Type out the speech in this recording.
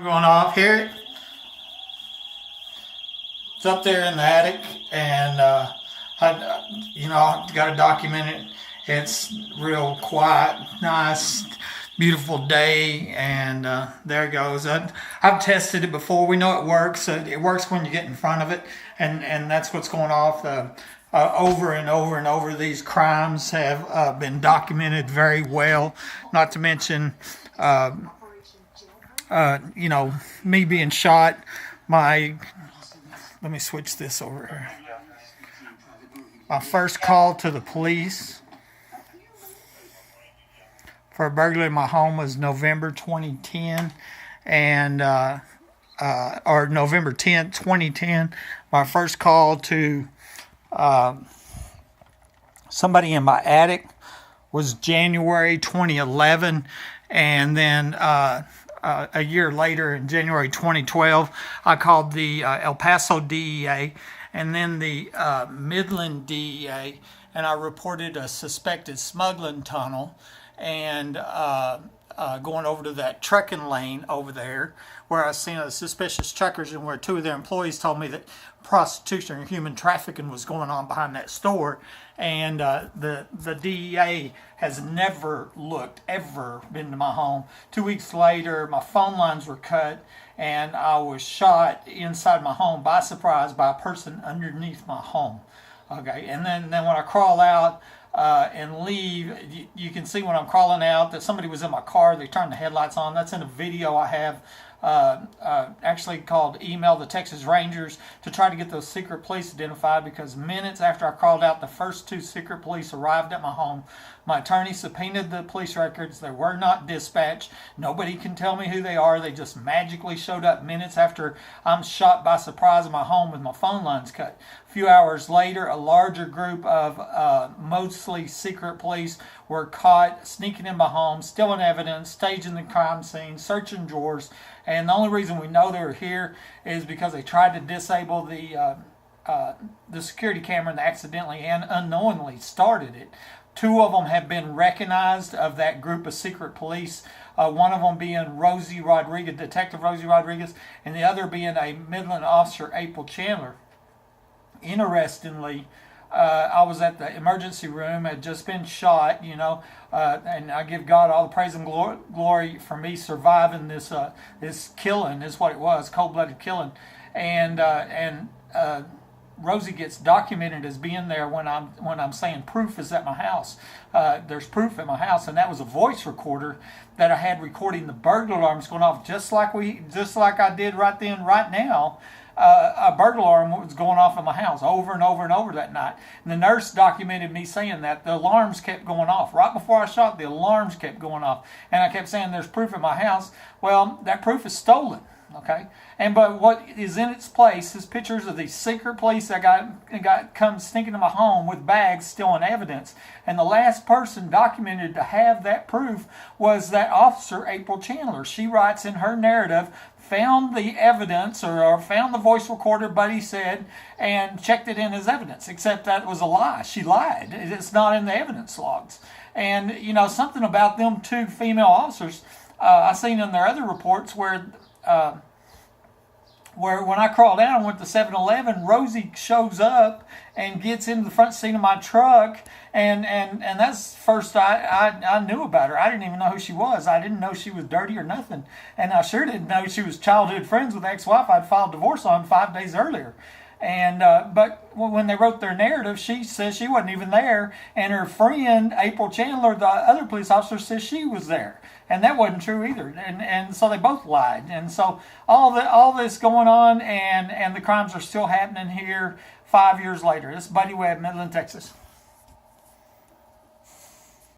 Going off here. It's up there in the attic, and I got to document it. It's real quiet, nice, beautiful day, and there it goes. I've tested it before. We know it works. It works when you get in front of it, and that's what's going off. Over and over and over, these crimes have been documented very well. Not to mention, me being shot. Let me switch this over here. My first call to the police for a burglary in my home was November 2010, or November 10th, 2010. My first call to somebody in my attic was January 2011, and then a year later, in January 2012, I called the El Paso DEA and then the Midland DEA, and I reported a suspected smuggling tunnel and going over to that trucking lane over there where I seen a suspicious truckers, and where two of their employees told me that prostitution and human trafficking was going on behind that store. And the DEA has never ever been to my home. 2 weeks later, my phone lines were cut, and I was shot inside my home by surprise by a person underneath my home. Okay, and then when I crawl out and leave, you can see when I'm crawling out that somebody was in my car. They turned the headlights on. That's in a video I have. Actually called Email the Texas Rangers to try to get those secret police identified, because minutes after I crawled out, the first two secret police arrived at my home. My attorney subpoenaed the police records. They were not dispatched. Nobody can tell me who they are. They just magically showed up minutes after I'm shot by surprise in my home with my phone lines cut. A few hours later, a larger group of mostly secret police were caught sneaking in my home, stealing evidence, staging the crime scene, searching drawers. And the only reason we know they were here is because they tried to disable the security camera, and they accidentally and unknowingly started it. Two of them have been recognized of that group of secret police. One of them being Rosie Rodriguez, Detective Rosie Rodriguez, and the other being a Midland officer, April Chandler. Interestingly, I was at the emergency room, had just been shot, and I give God all the praise and glory for me surviving this killing, is what it was, cold-blooded killing. And Rosie gets documented as being there when I'm saying proof is at my house. There's proof at my house, and that was a voice recorder that I had recording the burglar alarms going off, just like I did right then, right now. A burglar alarm was going off in my house over and over and over that night. And the nurse documented me saying that the alarms kept going off. Right before I shot, the alarms kept going off. And I kept saying there's proof at my house. Well, that proof is stolen. Okay, but what is in its place is pictures of these secret police that come sneaking to my home with bags stealing evidence. And the last person documented to have that proof was that officer, April Chandler. She writes in her narrative, found the evidence or found the voice recorder, Buddy said, and checked it in as evidence, except that was a lie. She lied. It's not in the evidence logs. And, something about them two female officers, I seen in their other reports where when I crawled out and went to 7-Eleven, Rosie shows up and gets into the front seat of my truck, and that's first I knew about her. I didn't even know who she was. I didn't know she was dirty or nothing, and I sure didn't know she was childhood friends with the ex-wife I'd filed divorce on 5 days earlier. And but when they wrote their narrative, she says she wasn't even there, and her friend April Chandler, the other police officer, says she was there, and that wasn't true either. And so they both lied. And so all this going on, and the crimes are still happening here 5 years later. This is Buddy Webb, Midland, Texas.